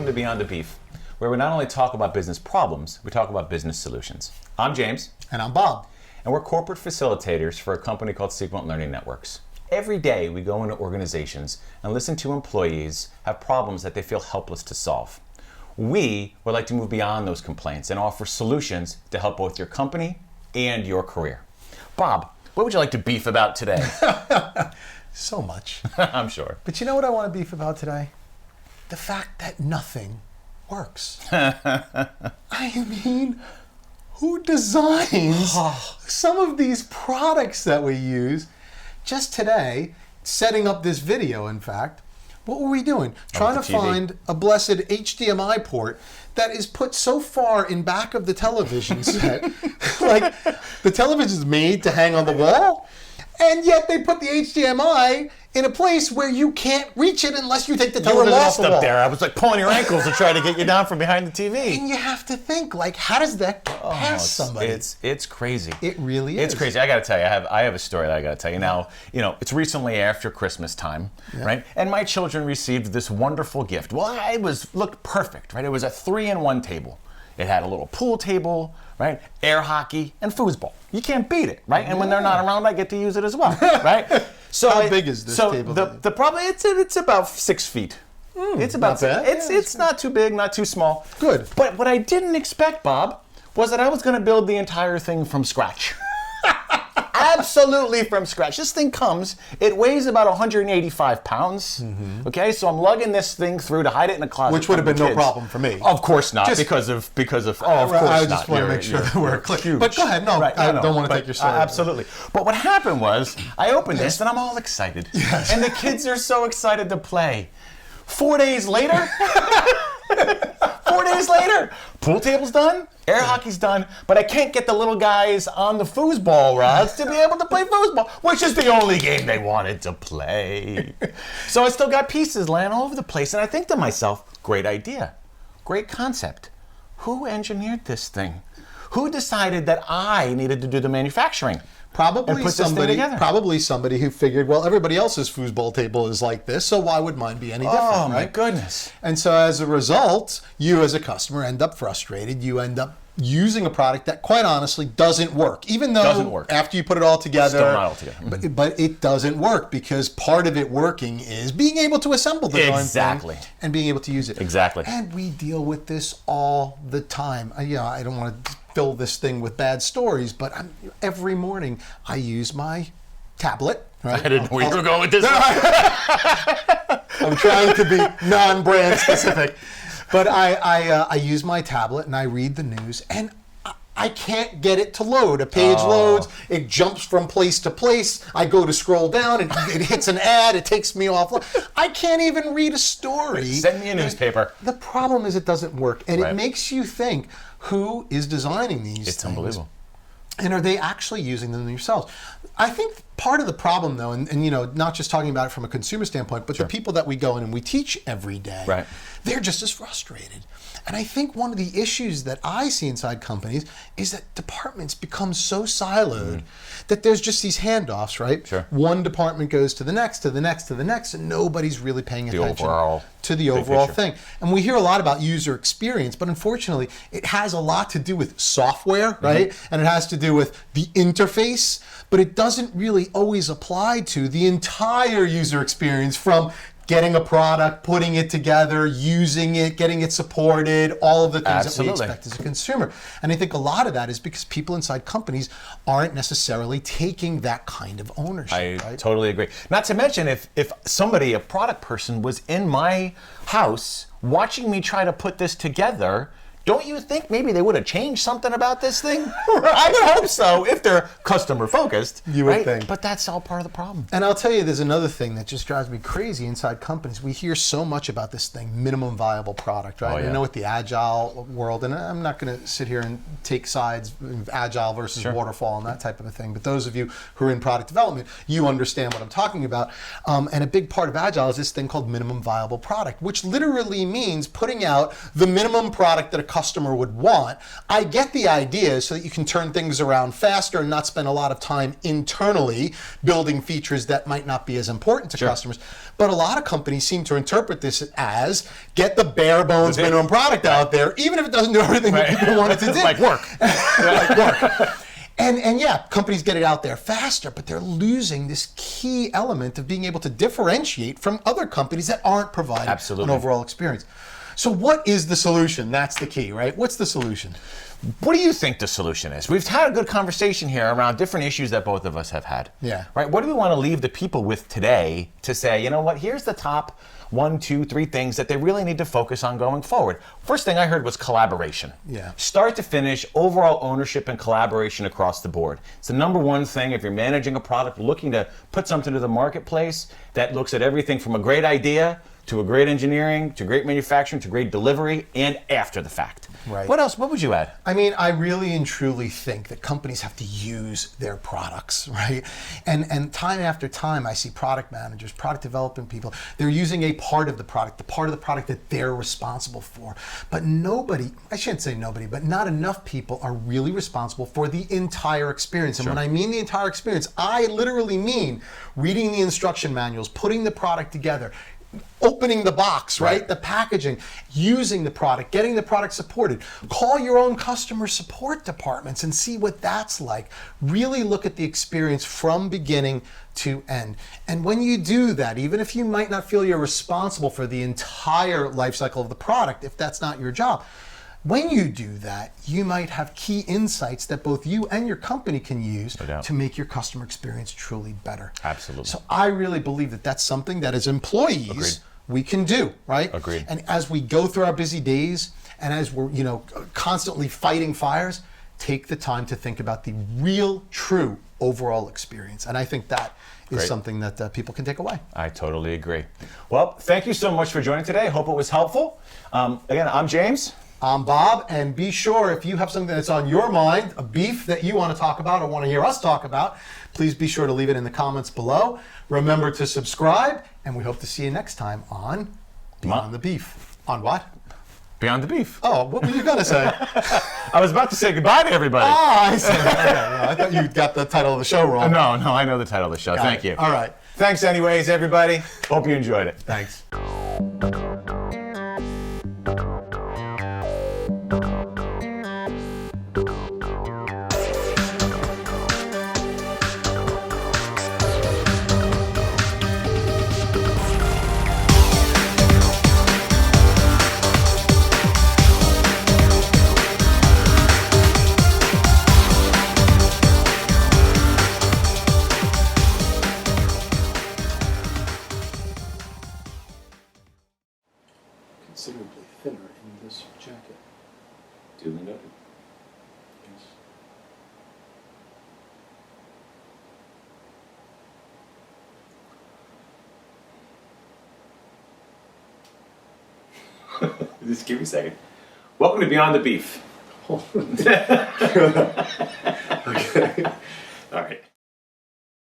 welcome to Beyond the Beef, where we not only talk about business problems, we talk about business solutions. I'm James. And I'm Bob. And we're corporate facilitators for a company called Sequent Learning Networks. Every day we go into organizations and listen to employees have problems that they feel helpless to solve. We would like to move beyond those complaints and offer solutions to help both your company and your career. Bob, what would you like to beef about today? So much. I'm sure. But you know what I want to beef about today? The fact that nothing works. I mean, who designs some of these products that we use? Just today, setting up this video, in fact, what were we doing? Trying to find a blessed HDMI port that is put so far in back of the television set. Like, the television's made to hang on the wall, and yet they put the HDMI in a place where you can't reach it unless you take the television off the wall. You were lost up there. I was like pulling your ankles to try to get you down from behind the TV. And you have to think, like, how does that get past somebody? It's crazy. It really is. It's crazy. I got to tell you, I have a story that I got to tell you. Now, you know, it's recently after Christmas time, right? And my children received this wonderful gift. Well, looked perfect, right? It was a 3-in-1 table. It had a little pool table, right? Air hockey and foosball. You can't beat it, right? And when they're not around, I get to use it as well, right? So how big is this table? The problem, it's about 6 feet. It's about not bad. It's not too big, not too small. Good. But what I didn't expect, Bob, was that I was going to build the entire thing from scratch. Absolutely from scratch. This thing comes, it weighs about 185 pounds. Okay, so I'm lugging this thing through to hide it in a closet. Which would have been no problem for me. Of course not, because of of course I not. just want to make sure that we're clear. But go ahead, I don't want to take your story. Absolutely. But what happened was, I opened this and I'm all excited. Yes. And the kids are so excited to play. 4 days later, 4 days later, pool table's done, air hockey's done, but I can't get the little guys on the foosball rods to be able to play foosball, which is the only game they wanted to play. So I still got pieces laying all over the place, and I think to myself, great idea, great concept. Who engineered this thing? Who decided that I needed to do the manufacturing? Probably somebody who figured, well, everybody else's foosball table is like this, so why would mine be any different, Oh, right? my goodness. And so as a result, you as a customer end up frustrated. You end up using a product that, quite honestly, doesn't work. Even though after you put it all together, still not all together. But it doesn't work, because part of it working is being able to assemble the darn thing and being able to use it. Exactly. And we deal with this all the time. I don't want to fill this thing with bad stories, but every morning I use my tablet. Right? I didn't know where you were going with this. I'm trying to be non-brand specific. But I use my tablet and I read the news, and I can't get it to load. A page loads, it jumps from place to place. I go to scroll down, and it hits an ad, it takes me off. I can't even read a story. Send me a newspaper. The problem is it doesn't work, and it makes you think, who is designing these things? It's unbelievable. And are they actually using them themselves? I think part of the problem, though, and you know, not just talking about it from a consumer standpoint, but the people that we go in and we teach every day, they're just as frustrated. And I think one of the issues that I see inside companies is that departments become so siloed that there's just these handoffs, right? Sure. One department goes to the next, to the next, to the next, and nobody's really paying attention to the overall thing. And we hear a lot about user experience, but unfortunately, it has a lot to do with software, right? And it has to do with the interface, but it doesn't really always apply to the entire user experience, from getting a product, putting it together, using it, getting it supported, all of the things that we expect as a consumer. And I think a lot of that is because people inside companies aren't necessarily taking that kind of ownership. I totally agree. Not to mention, if somebody, a product person, was in my house watching me try to put this together, don't you think maybe they would have changed something about this thing? I would hope so, if they're customer focused. You would think. But that's all part of the problem. And I'll tell you, there's another thing that just drives me crazy inside companies. We hear so much about this thing, minimum viable product, right? I know with the agile world, and I'm not going to sit here and take sides, agile versus waterfall and that type of a thing, but those of you who are in product development, you understand what I'm talking about. And a big part of agile is this thing called minimum viable product, which literally means putting out the minimum product that a customer would want. I get the idea so that you can turn things around faster and not spend a lot of time internally building features that might not be as important to customers. But a lot of companies seem to interpret this as get the bare bones minimum product out there, even if it doesn't do everything that people want it to do. Like work. Like work. And yeah, companies get it out there faster, but they're losing this key element of being able to differentiate from other companies that aren't providing an overall experience. So what is the solution? That's the key, right? What's the solution? What do you think the solution is? We've had a good conversation here around different issues that both of us have had. Yeah. Right? What do we want to leave the people with today to say, you know what, here's the top 1, 2, 3 things that they really need to focus on going forward. First thing I heard was collaboration. Yeah. Start to finish, overall ownership and collaboration across the board. It's the number one thing if you're managing a product, looking to put something to the marketplace that looks at everything from a great idea to a great engineering, to great manufacturing, to great delivery, and after the fact. Right. What else? What would you add? I mean, I really and truly think that companies have to use their products, right? And time after time, I see product managers, product development people, they're using a part of the product that they're responsible for. But nobody, I shouldn't say nobody, but not enough people are really responsible for the entire experience. And when I mean the entire experience, I literally mean reading the instruction manuals, putting the product together, opening the box, right? The packaging, using the product, getting the product supported. Call your own customer support departments and see what that's like. Really look at the experience from beginning to end. And when you do that, even if you might not feel you're responsible for the entire life cycle of the product, if that's not your job, when you do that, you might have key insights that both you and your company can use to make your customer experience truly better. Absolutely. So I really believe that that's something that as employees we can do, right? Agreed. And as we go through our busy days and as we're, constantly fighting fires, take the time to think about the real, true overall experience. And I think that is something that people can take away. I totally agree. Well, thank you so much for joining today. Hope it was helpful. Again, I'm James. I'm Bob, and be sure if you have something that's on your mind, a beef that you want to talk about or want to hear us talk about, please be sure to leave it in the comments below. Remember to subscribe, and we hope to see you next time on Beyond the Beef. On what? Beyond the Beef. Oh, what were you going to say? I was about to say goodbye to everybody. I see. I thought you got the title of the show wrong. No, I know the title of the show. Thank you. All right. Thanks anyways, everybody. Hope you enjoyed it. Thanks. Considerably thinner in this jacket. Duly noted. Yes. Just give me a second. Welcome to Beyond the Beef. Okay. All right.